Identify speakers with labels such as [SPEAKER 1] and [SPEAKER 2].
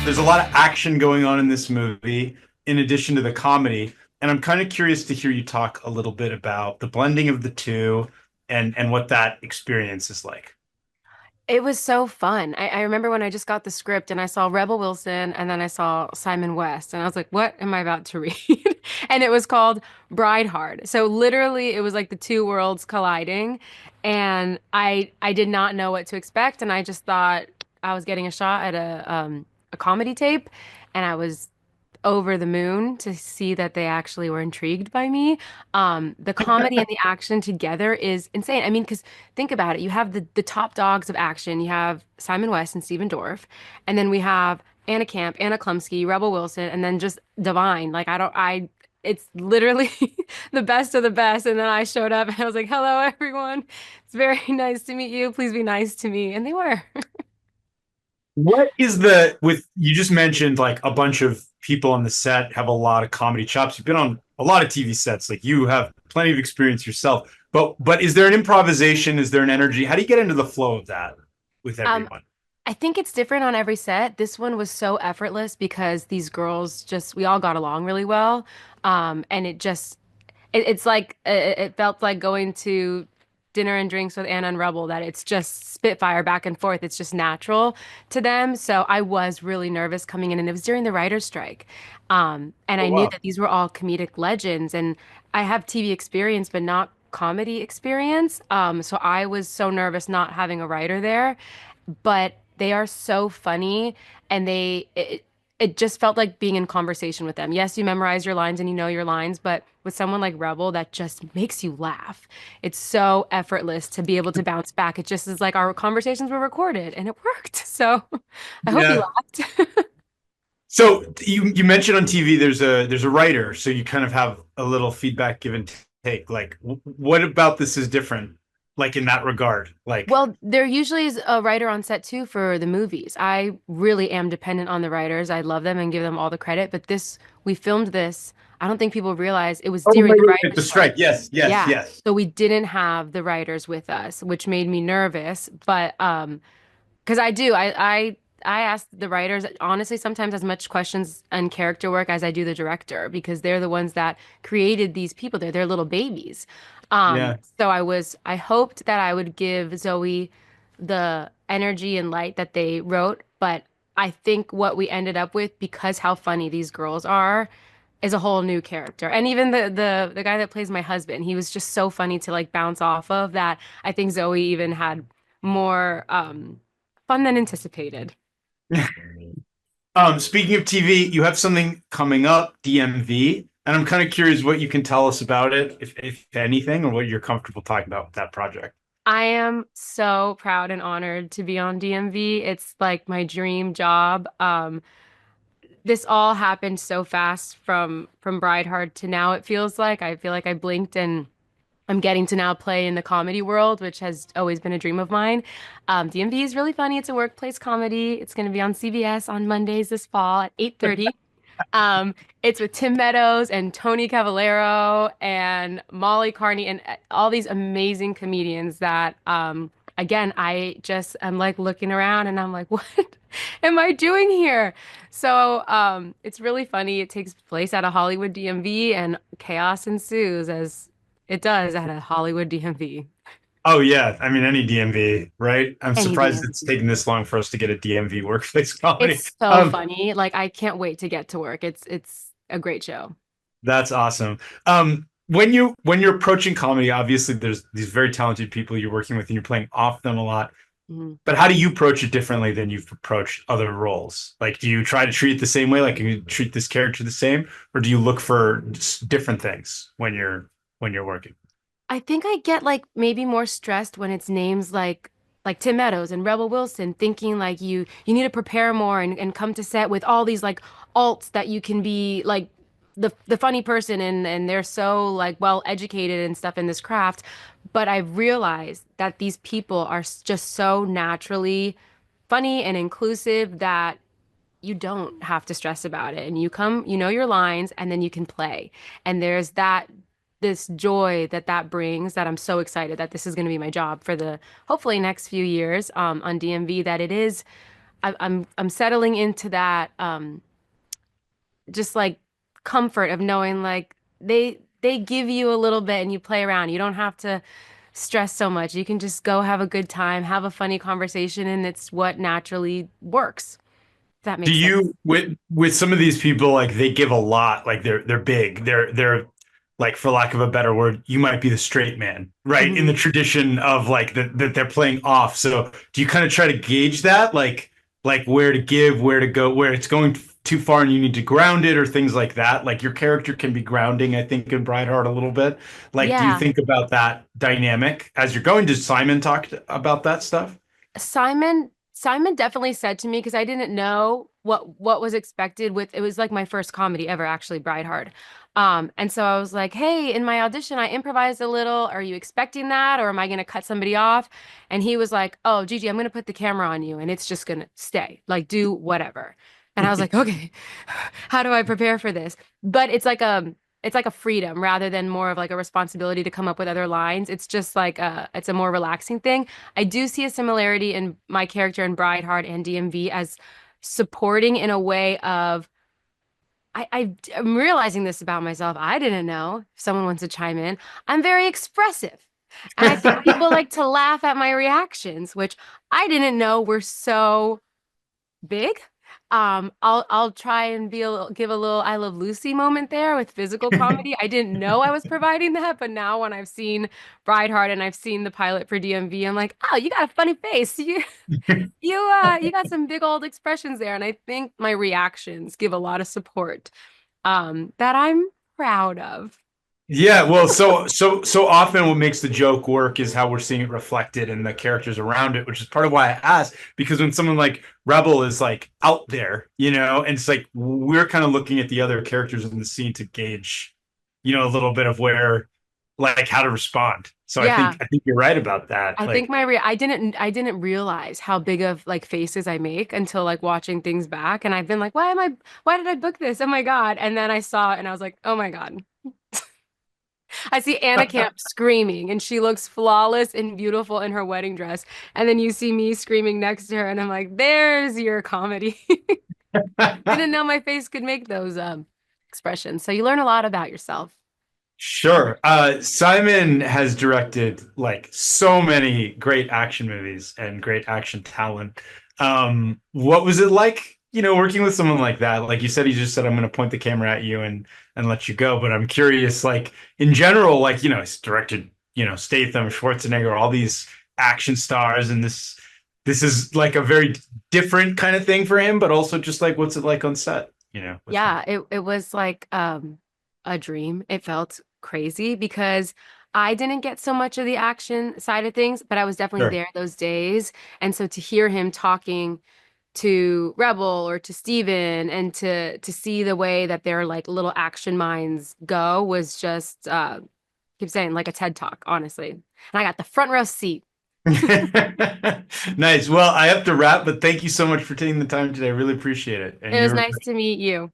[SPEAKER 1] There's a lot of action going on in this movie, in addition to the comedy. And I'm kind of curious to hear you talk a little bit about the blending of the two and what that experience is like.
[SPEAKER 2] It was so fun. I remember when I just got the script and I saw Rebel Wilson and then I saw Simon West and I was like, what am I about to read? And it was called Bride Hard. So literally it was like the two worlds colliding and I did not know what to expect and I just thought I was getting a shot at a comedy tape and I was over the moon to see that they actually were intrigued by me. The comedy and the action together is insane. I mean, because think about it. You have the top dogs of action. You have Simon West and Steven Dorff, and then we have Anna Camp, Anna Klumsky, Rebel Wilson, and then just Divine. Like it's literally the best of the best. And then I showed up and I was like, "Hello, everyone. It's very nice to meet you. Please be nice to me." And they were.
[SPEAKER 1] What is the with you just mentioned like a bunch of people on the set have a lot of comedy chops. You've been on a lot of TV sets, like you have plenty of experience yourself. But is there an improvisation? Is there an energy? How do you get into the flow of that with
[SPEAKER 2] Um,
[SPEAKER 1] everyone?
[SPEAKER 2] I think it's different on every set. This one was so effortless because these girls just, we all got along really well. And it's like, it felt like going to dinner and drinks with Anna and Rebel, that it's just spitfire back and forth. It's just natural to them. So I was really nervous coming in, and it was during the writer's strike. And
[SPEAKER 1] Oh
[SPEAKER 2] I knew
[SPEAKER 1] wow.
[SPEAKER 2] that these were all comedic legends, and I have TV experience, but not comedy experience. So I was so nervous not having a writer there, but they are so funny and it just felt like being in conversation with them. Yes, you memorize your lines and you know your lines, but with someone like Rebel, that just makes you laugh. It's so effortless to be able to bounce back. It just is like our conversations were recorded and it worked. So I hope you
[SPEAKER 1] Yeah.
[SPEAKER 2] laughed.
[SPEAKER 1] So you mentioned on TV there's a writer, so you kind of have a little feedback give and take. Like, what about this is different? Like in that regard, like
[SPEAKER 2] Well, there usually is a writer on set too for the movies. I really am dependent on the writers. I love them and give them all the credit, but we filmed this. I don't think people realize it was
[SPEAKER 1] oh
[SPEAKER 2] during
[SPEAKER 1] right,
[SPEAKER 2] the
[SPEAKER 1] right, right,
[SPEAKER 2] writer's
[SPEAKER 1] the
[SPEAKER 2] strike.
[SPEAKER 1] strike. Yes, yes,
[SPEAKER 2] Yeah.
[SPEAKER 1] yes.
[SPEAKER 2] So we didn't have the writers with us, which made me nervous. But because I ask the writers honestly sometimes as much questions and character work as I do the director because they're the ones that created these people. They're their little babies.
[SPEAKER 1] Yeah.
[SPEAKER 2] So I hoped that I would give Zoe the energy and light that they wrote, but I think what we ended up with, because how funny these girls are, is a whole new character. And even the guy that plays my husband, he was just so funny to like bounce off of that. I think Zoe even had more fun than anticipated.
[SPEAKER 1] Speaking of TV, you have something coming up, DMV, and I'm kind of curious what you can tell us about it, if anything, or what you're comfortable talking about with that project.
[SPEAKER 2] I am so proud and honored to be on DMV. It's like my dream job. This all happened so fast from Bride Hard to now. It feels like I feel like I blinked and I'm getting to now play in the comedy world, which has always been a dream of mine. DMV is really funny. It's a workplace comedy. It's going to be on CBS on Mondays this fall at 8:30. Um, it's with Tim Meadows and Tony Cavallero and Molly Carney and all these amazing comedians that, again, I just am like looking around and I'm like, what am I doing here? So, it's really funny. It takes place at a Hollywood DMV and chaos ensues as it does at a Hollywood DMV.
[SPEAKER 1] Oh yeah, I mean any DMV, right? I'm
[SPEAKER 2] Any
[SPEAKER 1] surprised it's
[SPEAKER 2] DMV.
[SPEAKER 1] taken this long for us to get a DMV workplace comedy.
[SPEAKER 2] It's so funny. Like I can't wait to get to work. It's a great show.
[SPEAKER 1] That's awesome. When you're approaching comedy, obviously there's these very talented people you're working with and you're playing off them a lot.
[SPEAKER 2] Mhm.
[SPEAKER 1] But how do you approach it differently than you've approached other roles? Like, do you try to treat it the same way? Like, you treat this character the same, or do you look for different things when you're working?
[SPEAKER 2] I think I get like maybe more stressed when it's names like Tim Meadows and Rebel Wilson, thinking like you need to prepare more and come to set with all these like alts that you can be like the funny person and they're so like well educated and stuff in this craft. But I've realized that these people are just so naturally funny and inclusive that you don't have to stress about it. And you come, you know your lines, and then you can play. And there's this joy that brings that I'm so excited that this is going to be my job for the hopefully next few years on DMV, that it is. I'm settling into that just like comfort of knowing like they give you a little bit and you play around. You don't have to stress so much. You can just go have a good time, have a funny conversation, and it's what naturally works. If that
[SPEAKER 1] Do
[SPEAKER 2] makes sense.
[SPEAKER 1] you with some of these people like they give a lot, like they're big. They're like for lack of a better word, you might be the straight man, right? In the
[SPEAKER 2] Hmm.
[SPEAKER 1] tradition of like that they're playing off. So do you kind of try to gauge that like where to give, where to go, where it's going too far and you need to ground it or things like that? Like your character can be grounding, I think, in Brideheart a little bit. Like, do you
[SPEAKER 2] Yeah.
[SPEAKER 1] think about that dynamic as you're going? Does Simon talk about that stuff?
[SPEAKER 2] Simon definitely said to me because I didn't know what was expected with it was like my first comedy ever actually Brideheart. And so I was like, "Hey, in my audition I improvised a little. Are you expecting that or am I going to cut somebody off?" And he was like, "Oh, Gigi, I'm going to put the camera on you and it's just going to stay. Like do whatever." And I was like, "Okay. How do I prepare for this?" But it's like a freedom rather than more of like a responsibility to come up with other lines. It's just like it's a more relaxing thing. I do see a similarity in my character in Brideheart and DMV as supporting in a way of I'm realizing this about myself. I didn't know. If someone wants to chime in, I'm very expressive. And I think people like to laugh at my reactions, which I didn't know were so big. I'll try and give a little I Love Lucy moment there with physical comedy. I didn't know I was providing that, but now when I've seen Brideheart and I've seen the pilot for DMV, I'm like, oh, you got a funny face. You got some big old expressions there, and I think my reactions give a lot of support that I'm proud of.
[SPEAKER 1] Yeah, well, so often what makes the joke work is how we're seeing it reflected in the characters around it, which is part of why I asked, because when someone like Rebel is like out there, and it's like we're kind of looking at the other characters in the scene to gauge, a little bit of where like how to respond. So I think
[SPEAKER 2] Yeah.
[SPEAKER 1] I think you're right about that.
[SPEAKER 2] I think
[SPEAKER 1] Like
[SPEAKER 2] my re I didn't realize how big of like faces I make until like watching things back and I've been like why did I book this? Oh my God. And then I saw it and I was like, "Oh my God." I see Anna Camp screaming and she looks flawless and beautiful in her wedding dress. And then you see me screaming next to her and I'm like, "There's your comedy." Didn't know my face could make those expressions. So you learn a lot about yourself.
[SPEAKER 1] Sure. Simon has directed like so many great action movies and great action talent. What was it like, working with someone like that? Like you said, he just said, I'm going to point the camera at you and let you go. But I'm curious, like in general, like, he's directed, Statham, Schwarzenegger, all these action stars, and this is like a very different kind of thing for him, but also just like what's it like on set, with him?
[SPEAKER 2] Yeah, it was like a dream. It felt crazy because I didn't get so much of the action side of things, but I was definitely
[SPEAKER 1] Sure.
[SPEAKER 2] there those days. And so to hear him talking to Rebel or to Steven and to see the way that their like little action minds go was just keep saying like a TED Talk, honestly. And I got the front row seat.
[SPEAKER 1] Nice. Well, I have to wrap, but thank you so much for taking the time today. I really appreciate it. And
[SPEAKER 2] It was
[SPEAKER 1] you're
[SPEAKER 2] nice to meet you.